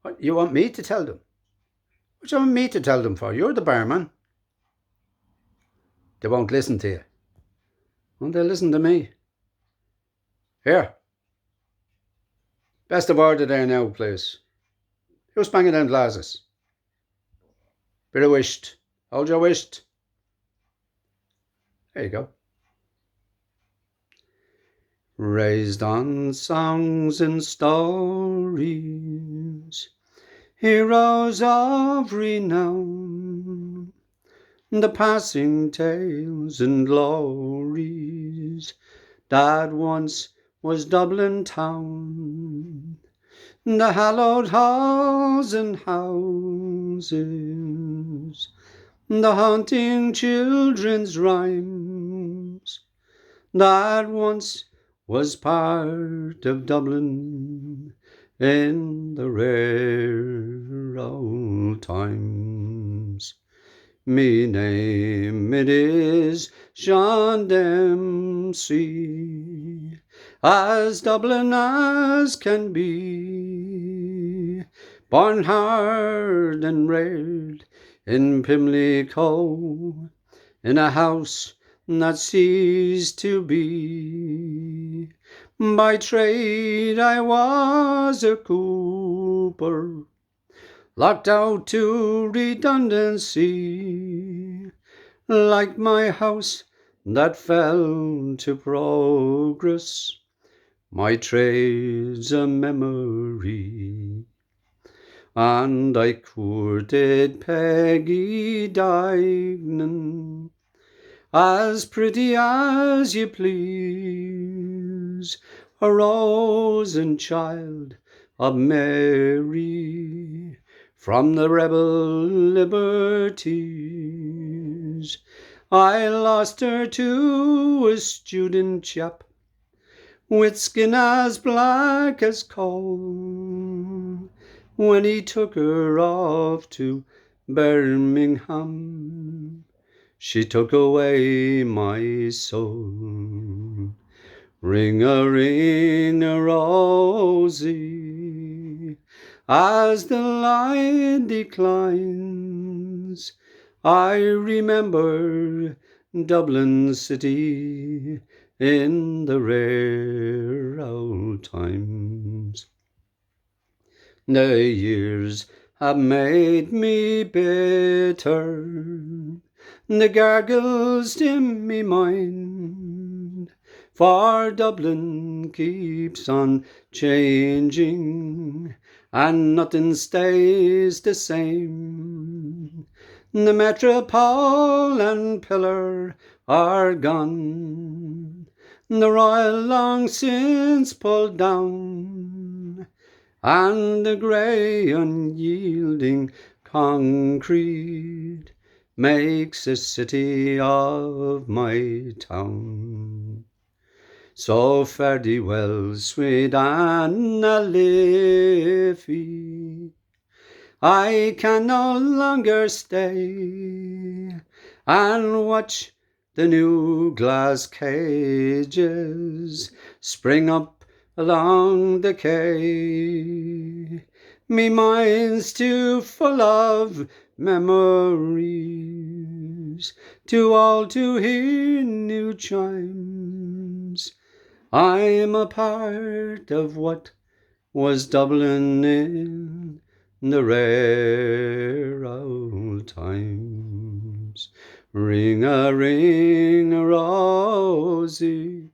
What, you want me to tell them? What do you want me to tell them for? You're the barman. They won't listen to you. Won't they listen to me? Here. Best of order there now, please. Who's banging them glasses? Bit of wished. Hold your wished. There you go. Raised on songs and stories, heroes of renown, the passing tales and glories that once was Dublin town, the hallowed halls and houses, the haunting children's rhymes that once was part of Dublin in the rare old times. Me name it is Sean Dempsey, as Dublin as can be, born hard and reared in Pimlico, in a house that ceased to be. By trade I was a cooper, locked out to redundancy, like my house that fell to progress. My trade's a memory. And I courted Peggy Dignan, as pretty as you please, a rose and child of Mary, from the rebel liberties. I lost her to a student chap, with skin as black as coal, when he took her off to Birmingham. She took away my soul. Ring a rosy, as the light declines, I remember Dublin city in the rare old times. The years have made me bitter, the gargles in me mind, for Dublin keeps on changing, and nothing stays the same. The metropole and pillar are gone, the royal long since pulled down, and the grey unyielding concrete makes a city of my town. So fare thee well, sweet Anna Liffey, I can no longer stay and watch the new glass cages spring up along the quay. Me mind's too full of memories, too old to hear new chimes. I'm a part of what was Dublin in the rare old times. Ring a rosy,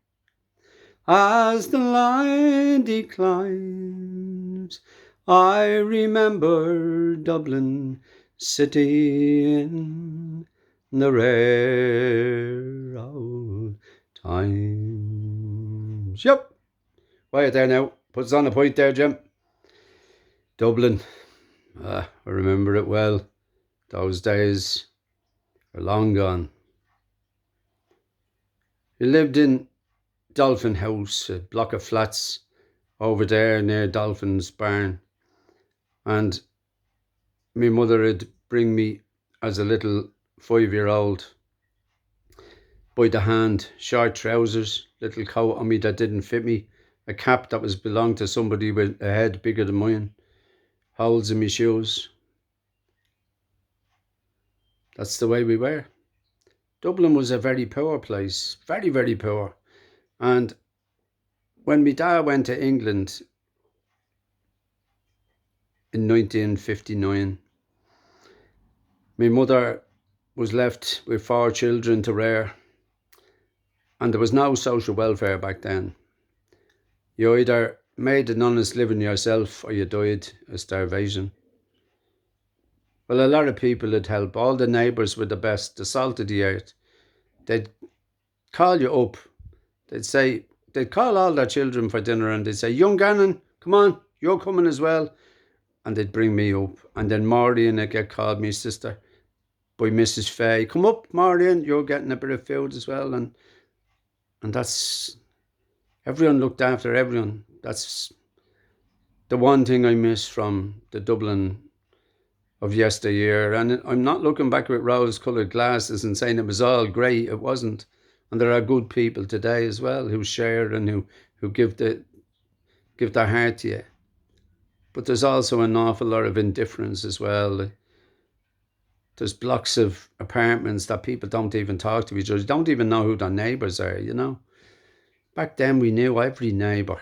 as the light declines, I remember Dublin city in the rare old times. Yep. Quiet there now. Put us on a point there, Jim. Dublin. I remember it well. Those days are long gone. We lived in Dolphin House, a block of flats over there near Dolphin's barn. And my mother would bring me as a little 5-year-old by the hand, short trousers, little coat on me that didn't fit me, a cap that was belonged to somebody with a head bigger than mine, holes in my shoes. That's the way we were. Dublin was a very poor place, very, very poor. And when my dad went to England in 1959, my mother was left with 4 children to rear, and there was no social welfare back then. You either made an honest living yourself or you died of starvation. Well, a lot of people would help. All the neighbours were the best, the salt of the earth. They'd call you up. They'd call all their children for dinner and they'd say, young Gannon, come on, you're coming as well. And they'd bring me up. And then Maureen would get called, my sister, by Mrs. Fay. Come up, Maureen, you're getting a bit of food as well. And that's, everyone looked after everyone. That's the one thing I miss from the Dublin of yesteryear. And I'm not looking back with rose-coloured glasses and saying it was all great. It wasn't. And there are good people today as well who share and who give their heart to you. But there's also an awful lot of indifference as well. There's blocks of apartments that people don't even talk to each other, don't even know who their neighbours are, you know. Back then we knew every neighbour.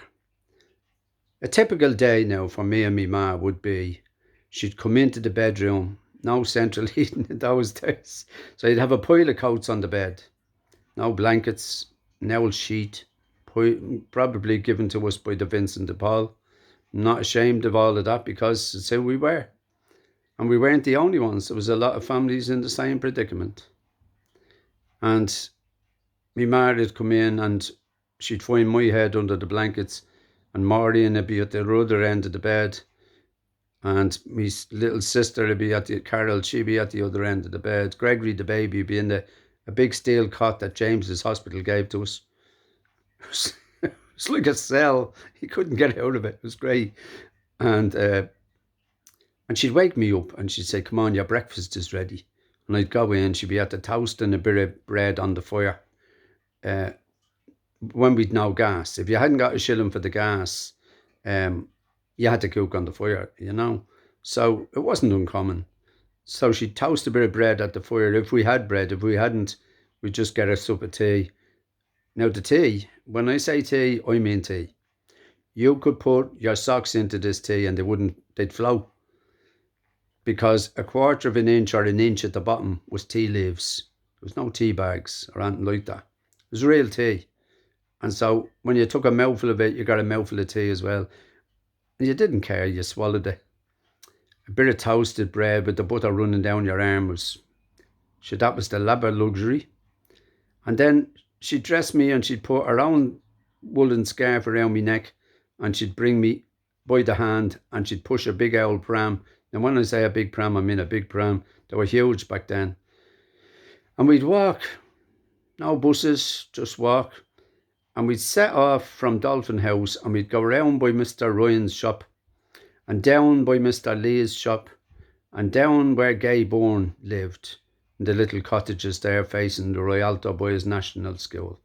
A typical day now for me and me ma would be, she'd come into the bedroom, no central heating in those days. So you'd have a pile of coats on the bed, no blankets, an old sheet, probably given to us by the Vincent de Paul. I'm not ashamed of all of that because it's who we were. And we weren't the only ones. There was a lot of families in the same predicament. And my ma would come in and she'd find my head under the blankets and Maureen would be at the other end of the bed. And my little sister would be Carol, she'd be at the other end of the bed. Gregory, the baby, would be in a big steel cot that James's hospital gave to us. It's like a cell. He couldn't get out of it. It was great. And she'd wake me up and she'd say, come on, your breakfast is ready. And I'd go in, she'd be at the toasting a bit of bread on the fire. When we'd no gas. If you hadn't got a shilling for the gas, you had to cook on the fire, you know. So it wasn't uncommon. So she'd toast a bit of bread at the fire if we had bread. If we hadn't, we'd just get a sup of tea. Now the tea, when I say tea, I mean tea. You could put your socks into this tea and they'd float. Because a quarter of an inch or an inch at the bottom was tea leaves. There was no tea bags or anything like that. It was real tea. And so when you took a mouthful of it, you got a mouthful of tea as well. And you didn't care, you swallowed it. A bit of toasted bread with the butter running down your arm that was the labor luxury. And then she'd dress me and she'd put her own woolen scarf around my neck and she'd bring me by the hand and she'd push a big old pram. And when I say a big pram, I mean a big pram. They were huge back then. And we'd walk. No buses, just walk. And we'd set off from Dolphin House and we'd go around by Mr. Ryan's shop and down by Mr. Lee's shop and down where Gay Bourne lived in the little cottages there facing the Rialto Boys National School.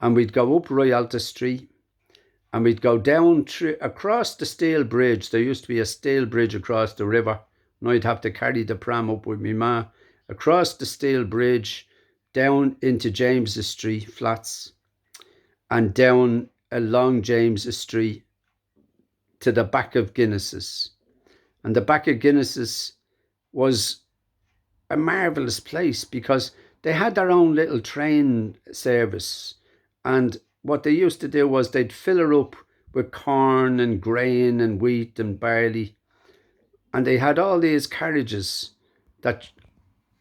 And we'd go up Rialto Street and we'd go down across the steel bridge. There used to be a steel bridge across the river and I'd have to carry the pram up with me ma across the steel bridge down into James's Street flats and down along James's Street to the back of Guinness's. And the back of Guinness's was a marvellous place because they had their own little train service. And what they used to do was they'd fill her up with corn and grain and wheat and barley. And they had all these carriages that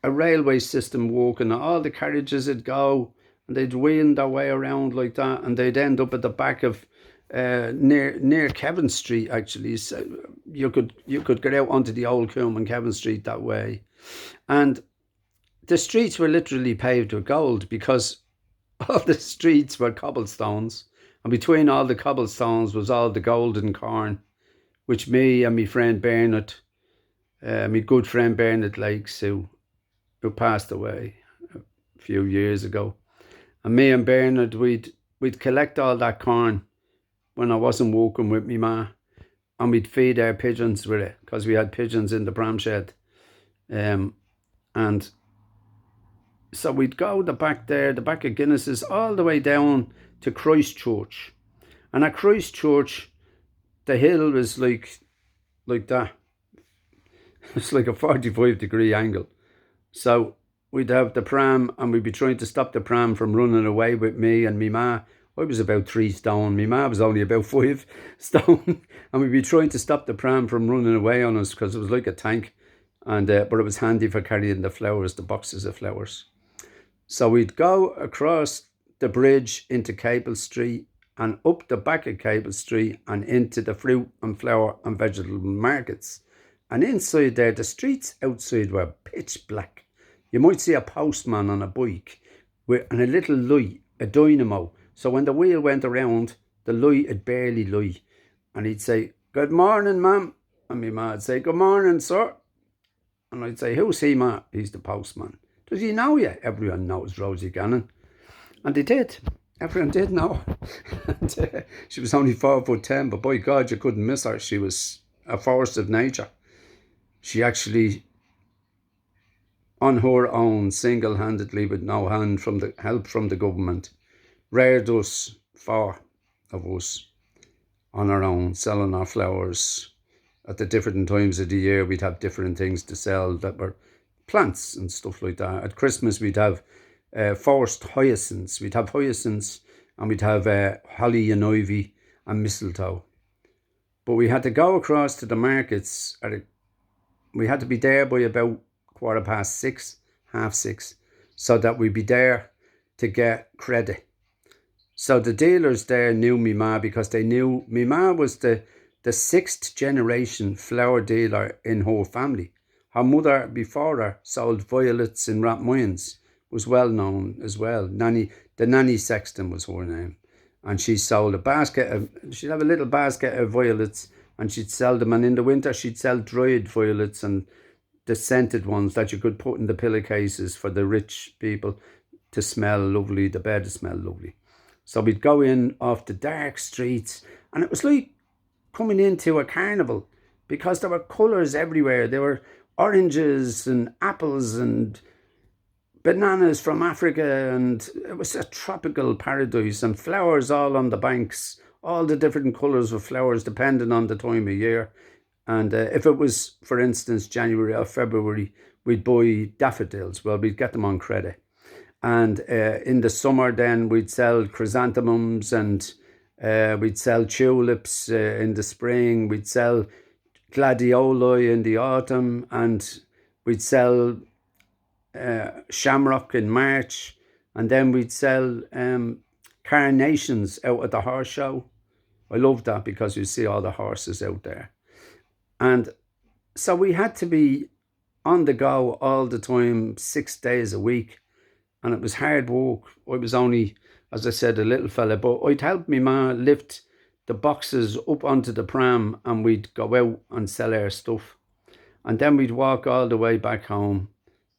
a railway system working. All the carriages would go and they'd wheel their way around like that. And they'd end up at the back of near Kevin Street, actually. So you could get out onto the old Coombe and Kevin Street that way. And the streets were literally paved with gold because all the streets were cobblestones. And between all the cobblestones was all the golden corn, which me and my friend Bernard, my good friend Bernard Lakes, who passed away a few years ago. And me and Bernard, we'd collect all that corn when I wasn't working with me ma. and we'd feed our pigeons with it because we had pigeons in the pram shed. And so we'd go the back of Guinness's, all the way down to Christchurch. And at Christchurch, the hill was like that. It's like a 45-degree angle. So we'd have the pram, and we'd be trying to stop the pram from running away with me and me ma. I was about 3 stone. Me ma was only about 5 stone. And we'd be trying to stop the pram from running away on us because it was like a tank. And but it was handy for carrying the flowers, the boxes of flowers. So we'd go across the bridge into Cable Street and up the back of Cable Street and into the fruit and flower and vegetable markets. And inside there, the streets outside were pitch black. You might see a postman on a bike and a little light, a dynamo. So when the wheel went around, the light would barely light. And he'd say, "Good morning, ma'am." And my ma would say, "Good morning, sir." And I'd say, "Who's he, ma?" "He's the postman." "Does he know you?" Everyone knows Rosie Gannon. And they did. Everyone did know. And, she was only 4'10", but by God, you couldn't miss her. She was a force of nature. She actually, on her own, single-handedly, with no help from the government, reared us, 4 of us, on our own, selling our flowers. At the different times of the year, we'd have different things to sell that were plants and stuff like that. At Christmas, we'd have forced hyacinths. We'd have hyacinths, and we'd have holly and ivy and mistletoe. But we had to go across to the markets. We had to be there by about 6:15, 6:30, so that we'd be there to get credit. So the dealers there knew me ma because they knew me ma was the 6th generation flower dealer in her family. Her mother before her sold violets in Rathmines, was well known as well. The Nanny Sexton was her name. And she sold she'd have a little basket of violets, and she'd sell them. And in the winter, she'd sell dried violets and the scented ones that you could put in the pillowcases for the rich people to smell lovely, the bed to smell lovely. So we'd go in off the dark streets, and it was like coming into a carnival because there were colours everywhere. There were oranges and apples and bananas from Africa, and it was a tropical paradise, and flowers all on the banks, all the different colours of flowers depending on the time of year. And if it was, for instance, January or February, we'd buy daffodils. Well, we'd get them on credit. And in the summer then, we'd sell chrysanthemums, and we'd sell tulips in the spring. We'd sell gladioli in the autumn, and we'd sell shamrock in March, and then we'd sell carnations out at the horse show. I love that because you see all the horses out there. And so we had to be on the go all the time, 6 days a week, and it was hard work. I was only, as I said, a little fella, but I'd help me ma lift the boxes up onto the pram, and we'd go out and sell our stuff. And then we'd walk all the way back home,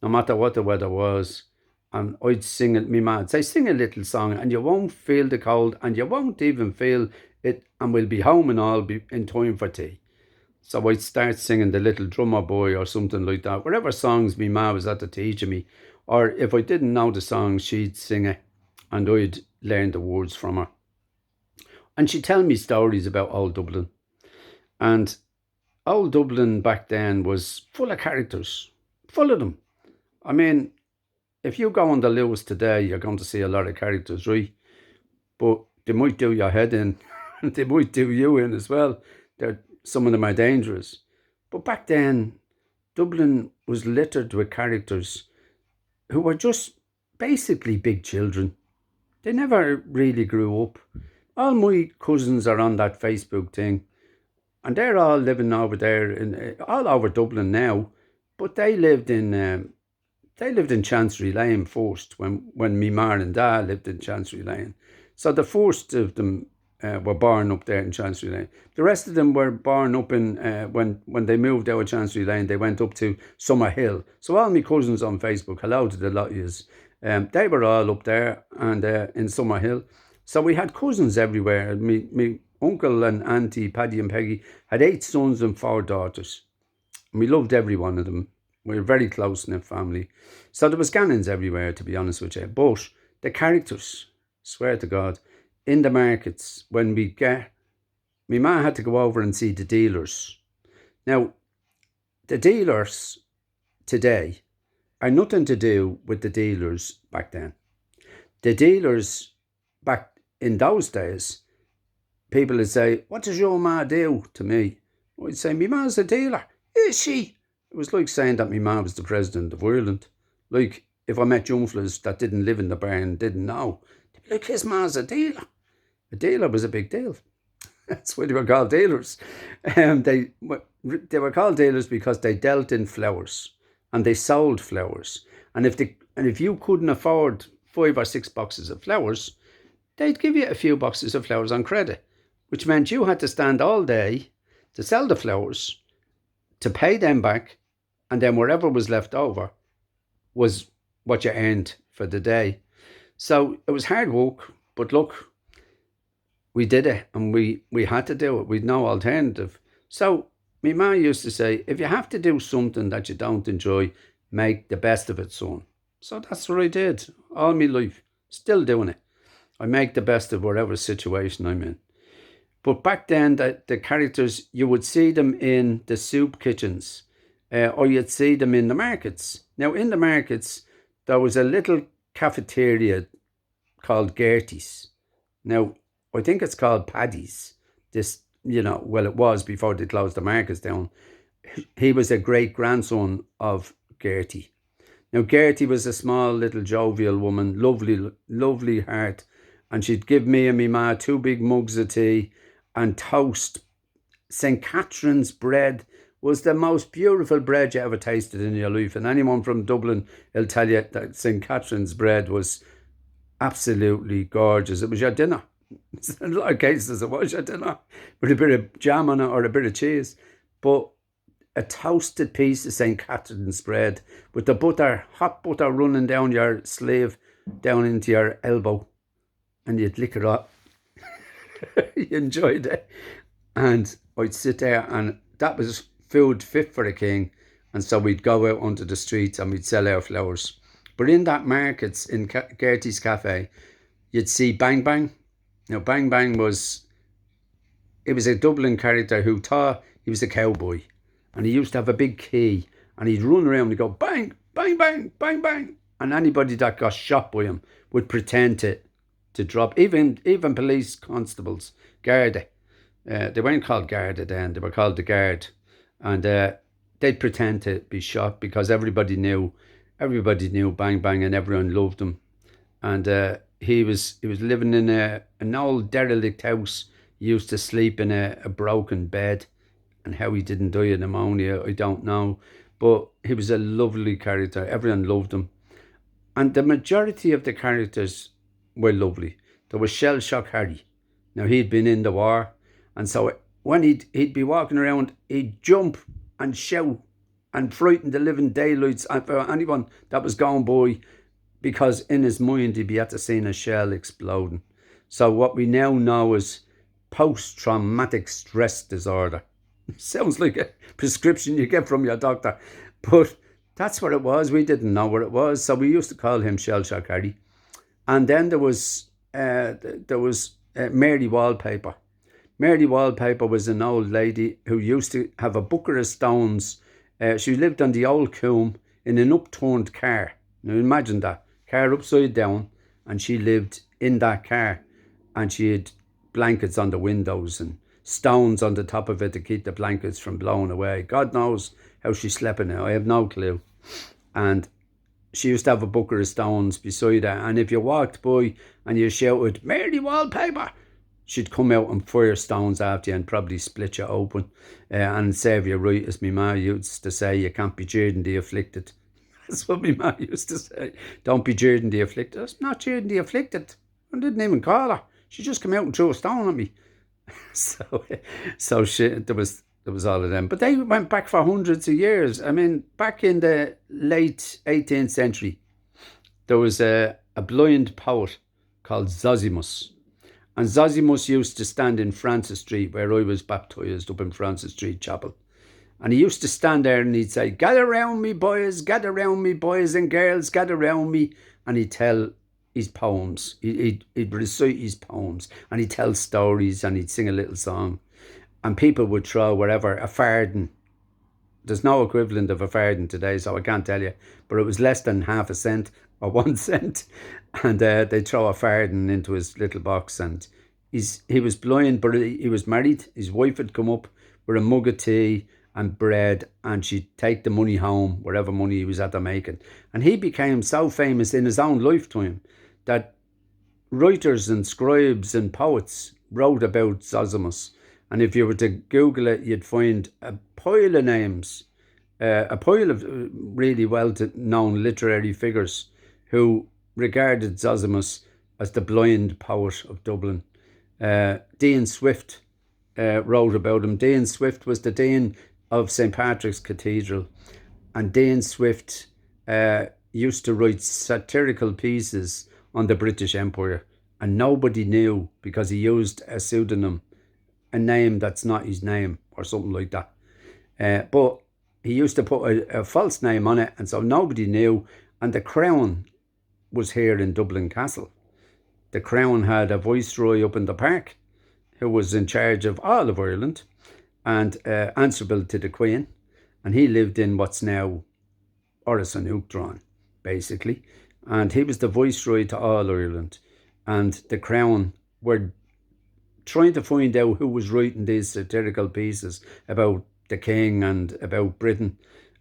no matter what the weather was. And I'd sing it, me ma would say, "Sing a little song and you won't feel the cold, and you won't even feel it, and we'll be home and all be in time for tea." So I'd start singing The Little Drummer Boy or something like that, whatever songs me ma was at the teaching me. Or if I didn't know the song, she'd sing it, and I'd learn the words from her. And she'd tell me stories about old Dublin. And old Dublin back then was full of characters, full of them. I mean, if you go on the Lewis today, you're going to see a lot of characters, right? But they might do your head in. They might do you in as well. Some of them are dangerous. But back then, Dublin was littered with characters who were just basically big children. They never really grew up. All my cousins are on that Facebook thing, and they're all living over there, all over Dublin now. But they lived in Chancery Lane first, when me ma and dad lived in Chancery Lane. So the first of them were born up there in Chancery Lane. The rest of them were born up in, when they moved out of Chancery Lane, they went up to Summerhill. So all my cousins on Facebook, hello to the lot of yous, they were all up there and in Summerhill. So we had cousins everywhere. Me uncle and auntie, Paddy and Peggy, had 8 sons and 4 daughters. And we loved every one of them. We were a very close-knit family. So there was Gannons everywhere, to be honest with you. But the characters, swear to God, in the markets, when we get... My ma had to go over and see the dealers. Now, the dealers today are nothing to do with the dealers back then. The dealers back in those days, people would say, what does your ma do to me? I'd say, my ma's a dealer. Is she? It was like saying that my ma was the president of Ireland. Like, if I met youngfellers that didn't live in the barn, didn't know, they'd be like, his ma's a dealer. A dealer was a big deal. That's why they were called dealers. They were called dealers because they dealt in flowers and they sold flowers. And if you couldn't afford 5 or 6 boxes of flowers, they'd give you a few boxes of flowers on credit, which meant you had to stand all day to sell the flowers, to pay them back, and then whatever was left over was what you earned for the day. So it was hard work, but look, we did it, and we had to do it. We'd no alternative. So my ma used to say, if you have to do something that you don't enjoy, make the best of it, son. So that's what I did all my life. Still doing it. I make the best of whatever situation I'm in. But back then, the characters, you would see them in the soup kitchens, or you'd see them in the markets. Now, in the markets, there was a little cafeteria called Gertie's. Now, I think it's called Paddy's. This, well, it was before they closed the markets down. He was a great-grandson of Gertie. Now, Gertie was a small, little, jovial woman, lovely, lovely heart. And she'd give me and me ma 2 big mugs of tea and toast. St. Catherine's bread was the most beautiful bread you ever tasted in your life. And anyone from Dublin will tell you that St. Catherine's bread was absolutely gorgeous. It was your dinner. In a lot of cases, it was your dinner with a bit of jam on it or a bit of cheese. But a toasted piece of St. Catherine's bread with the butter, hot butter running down your sleeve, down into your elbow, and you'd lick it up. You enjoyed it. And I'd sit there, and that was food fit for a king. And so we'd go out onto the streets and we'd sell our flowers. But in that markets, in Gertie's Cafe, you'd see Bang Bang. Now, Bang Bang was a Dublin character who thought he was a cowboy. And he used to have a big key. And he'd run around and go, bang, bang, bang, bang, bang. And anybody that got shot by him would pretend to drop. Even police constables, Garda. They weren't called Garda then. They were called the Guard. And they'd pretend to be shot because everybody knew Bang Bang and everyone loved him. And he was living in an old derelict house. He used to sleep in a broken bed, and how he didn't die of pneumonia, I don't know. But he was a lovely character. Everyone loved him. And the majority of the characters were lovely. There was Shell Shock Harry. Now, he'd been in the war, and so when he'd be walking around, he'd jump and shout and frighten the living daylights out of anyone that was going by, because in his mind he'd be at the scene a shell exploding. So what we now know is post-traumatic stress disorder. Sounds like a prescription you get from your doctor, but that's what it was. We didn't know what it was, so we used to call him Shell Shock Harry. And then there was Mary Wallpaper. Mary Wallpaper was an old lady who used to have a bucket of stones. She lived on the old combe in an upturned car. Now imagine that, car upside down, and she lived in that car, and she had blankets on the windows and stones on the top of it to keep the blankets from blowing away. God knows how she slept in it. I have no clue. And she used to have a bucket of stones beside her, and if you walked by and you shouted, Mary Wallpaper, she'd come out and fire stones after you and probably split you open and serve you right, as my ma used to say, you can't be jeering the afflicted. That's what my ma used to say. Don't be jeering the afflicted. That's not jeering the afflicted. I didn't even call her. She just came out and threw a stone at me. So there was all of them. But they went back for hundreds of years. I mean, back in the late 18th century, there was a blind poet called Zosimus. And Zosimus used to stand in Francis Street, where I was baptised, up in Francis Street Chapel. And he used to stand there and he'd say, gather round me, boys and girls, gather round me. And he'd tell his poems. He'd recite his poems. And he'd tell stories and he'd sing a little song. And people would throw whatever, a farden. There's no equivalent of a farden today, so I can't tell you. But it was less than half a cent or 1 cent. And they'd throw a farden into his little box. And he was blind, but he was married. His wife had come up with a mug of tea and bread, and she'd take the money home, whatever money he was at making. And he became so famous in his own lifetime that writers and scribes and poets wrote about Zosimus. And if you were to Google it, you'd find a pile of names, a pile of really well-known literary figures who regarded Zosimus as the blind poet of Dublin. Dean Swift wrote about him. Dean Swift was the Dean of St. Patrick's Cathedral. And Dean Swift used to write satirical pieces on the British Empire. And nobody knew because he used a pseudonym, a name that's not his name or something like that. But he used to put a false name on it, and so nobody knew. And the Crown was here in Dublin Castle. The Crown had a viceroy up in the park who was in charge of all of Ireland and answerable to the Queen. And he lived in what's now Oris and Uachtaráin, basically. And he was the viceroy to all Ireland. And the Crown were trying to find out who was writing these satirical pieces about the king and about Britain.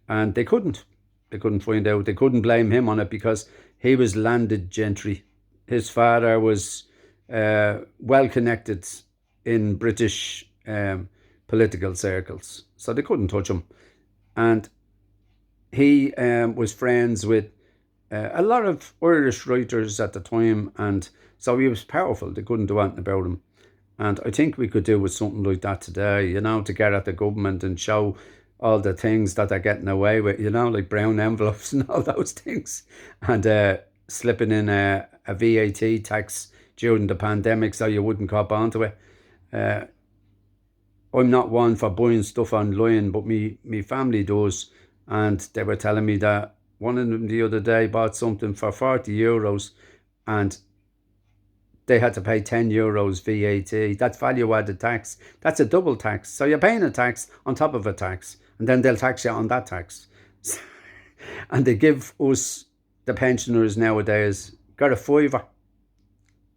And they couldn't. They couldn't find out. They couldn't blame him on it because he was landed gentry. His father was well connected in British political circles. So they couldn't touch him. And he was friends with a lot of Irish writers at the time. And so he was powerful. They couldn't do anything about him. And I think we could do with something like that today, you know, to get at the government and show all the things that they're getting away with, you know, like brown envelopes and all those things. And slipping in a VAT tax during the pandemic so you wouldn't cop onto it. I'm not one for buying stuff online, but me family does. And they were telling me that one of them the other day bought something for €40 and they had to pay €10 VAT. That's value added tax. That's a double tax. So you're paying a tax on top of a tax, and then they'll tax you on that tax. And they give us, the pensioners nowadays, got a fiver.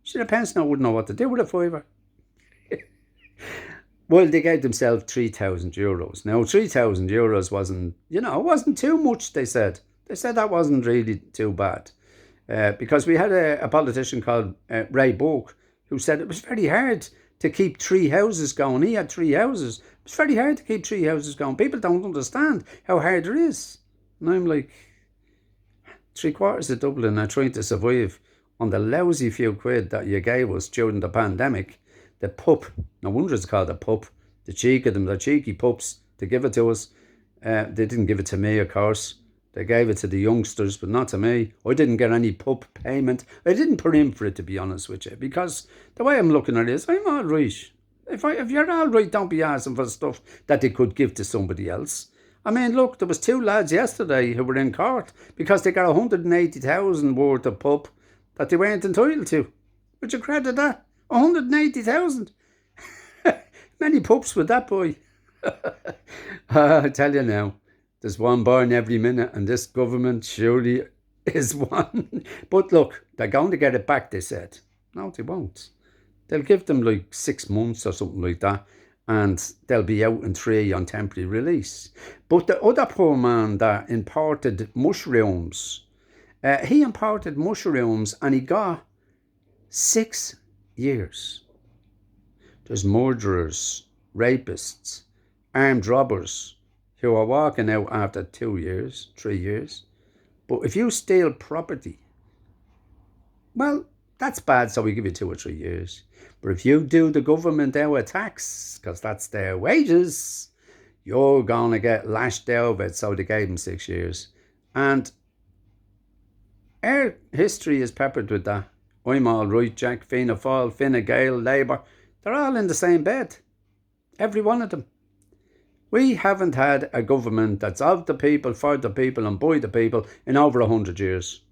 See, the pensioner wouldn't know what to do with a fiver. Well, they gave themselves €3,000. Now, €3,000 wasn't, you know, it wasn't too much, they said. They said that wasn't really too bad. Because we had a politician called Ray Burke who said it was very hard to keep 3 houses going. He had 3 houses. It's very hard to keep 3 houses going. People don't understand how hard it is. And I'm like, 3/4 of Dublin are trying to survive on the lousy few quid that you gave us during the pandemic. The pup, no wonder it's called a pup. The cheek of them, the cheeky pups to give it to us. They didn't give it to me, of course. They gave it to the youngsters, but not to me. I didn't get any pup payment. I didn't put in for it, to be honest with you, because the way I'm looking at it is, I'm all right. If you're all right, don't be asking for stuff that they could give to somebody else. I mean, look, there was 2 lads yesterday who were in court because they got 180,000 worth of pup that they weren't entitled to. Would you credit that? 180,000. Many pups with that boy. I tell you now. There's one born every minute, and this government surely is one. But look, they're going to get it back, they said. No, they won't. They'll give them like 6 months or something like that, and they'll be out in 3 on temporary release. But the other poor man that imported mushrooms, he imported mushrooms and he got 6 years. There's murderers, rapists, armed robbers, who are walking out after 2 years, 3 years. But if you steal property, well, that's bad, so we give you 2 or 3 years. But if you do the government our tax, because that's their wages, you're going to get lashed out of it, so they gave them 6 years. And our history is peppered with that. I'm all right, Jack, Fianna Fáil, Fine Gael, Labour. They're all in the same bed. Every one of them. We haven't had a government that's of the people, for the people and by the people in over 100 years.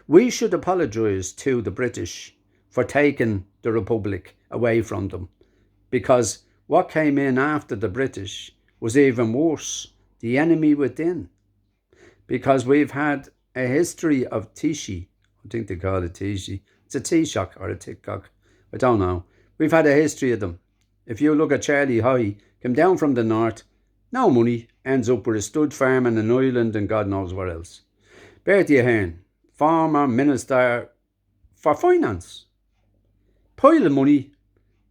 We should apologise to the British for taking the Republic away from them, because what came in after the British was even worse, the enemy within. Because we've had a history of Taoiseach. I think they call it Taoiseach. It's a Taoiseach or a Tickcock. I don't know. We've had a history of them. If you look at Charlie Hoy, came down from the north, no money, ends up with a stud farm in an island and God knows where else. Bertie Ahern, former Minister for Finance. Pile of money,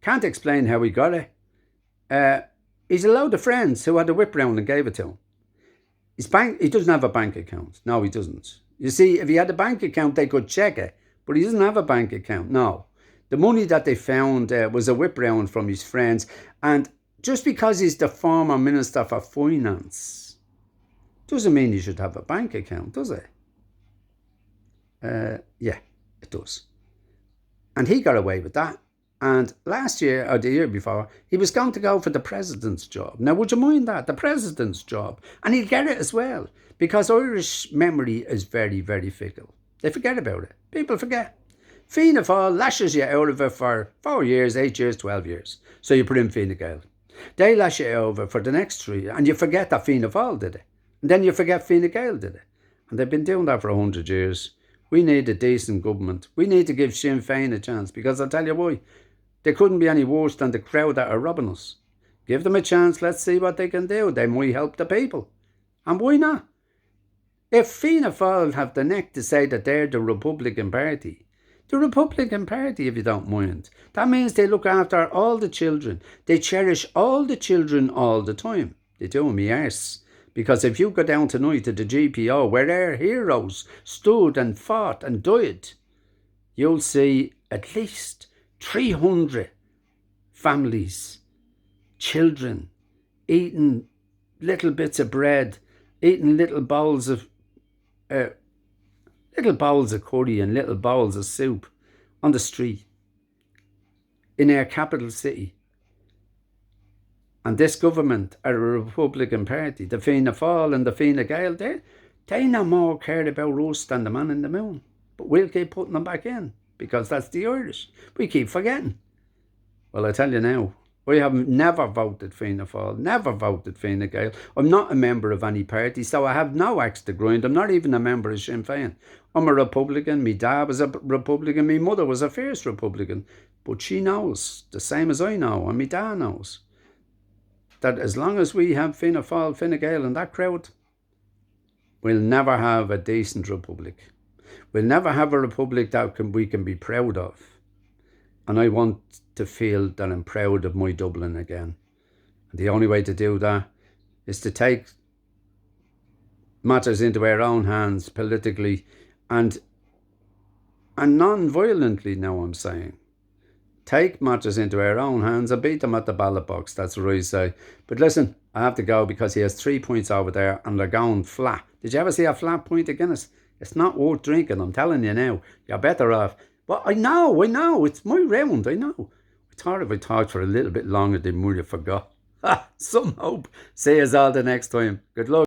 can't explain how he got it. He's a load of friends who had a whip round and gave it to him. He doesn't have a bank account. No, he doesn't. You see, if he had a bank account, they could check it, but he doesn't have a bank account. No. The money that they found was a whip round from his friends, and just because he's the former Minister for Finance doesn't mean he should have a bank account, does it? Yeah, it does. And he got away with that. And last year, or the year before, he was going to go for the president's job. Now, would you mind that? The president's job. And he'll get it as well. Because Irish memory is very, very fickle. They forget about it. People forget. Fianna Fáil lashes you out of it for 4 years, 8 years, 12 years. So you put in Fine Gael. They lash you over for the next 3 years. And you forget that Fianna Fáil did it. And then you forget Fine Gael did it. And they've been doing that for 100 years. We need a decent government. We need to give Sinn Féin a chance. Because I'll tell you why. They couldn't be any worse than the crowd that are robbing us. Give them a chance. Let's see what they can do. They might help the people. And why not? If Fianna Fáil have the neck to say that they're the Republican Party, if you don't mind, that means they look after all the children. They cherish all the children all the time. They do me arse. Because if you go down tonight to the GPO, where their heroes stood and fought and died, you'll see at least 300 families, children, eating little bits of bread, eating little bowls of curry and little bowls of soup on the street in our capital city. And this government are a Republican Party, the Fianna Fáil and the Fine Gael, they no more care about us than the man in the moon. But we'll keep putting them back in. Because that's the Irish. We keep forgetting. Well, I tell you now, I have never voted Fianna Fáil, never voted Fine Gael. I'm not a member of any party, so I have no axe to grind. I'm not even a member of Sinn Féin. I'm a Republican. My dad was a Republican. My mother was a fierce Republican. But she knows, the same as I know, and my dad knows, that as long as we have Fianna Fáil, Fine Gael and that crowd, we'll never have a decent republic. We'll never have a republic that we can be proud of. And I want to feel that I'm proud of my Dublin again. And the only way to do that is to take matters into our own hands politically and non-violently, now I'm saying. Take matters into our own hands and beat them at the ballot box. That's what I say. But listen, I have to go because he has 3 points over there and they're going flat. Did you ever see a flat point of Guinness? It's not worth drinking, I'm telling you now. You're better off. But I know. It's my round, I know. I thought if I talked for a little bit longer, they might have forgot. Some hope. See us all the next time. Good luck.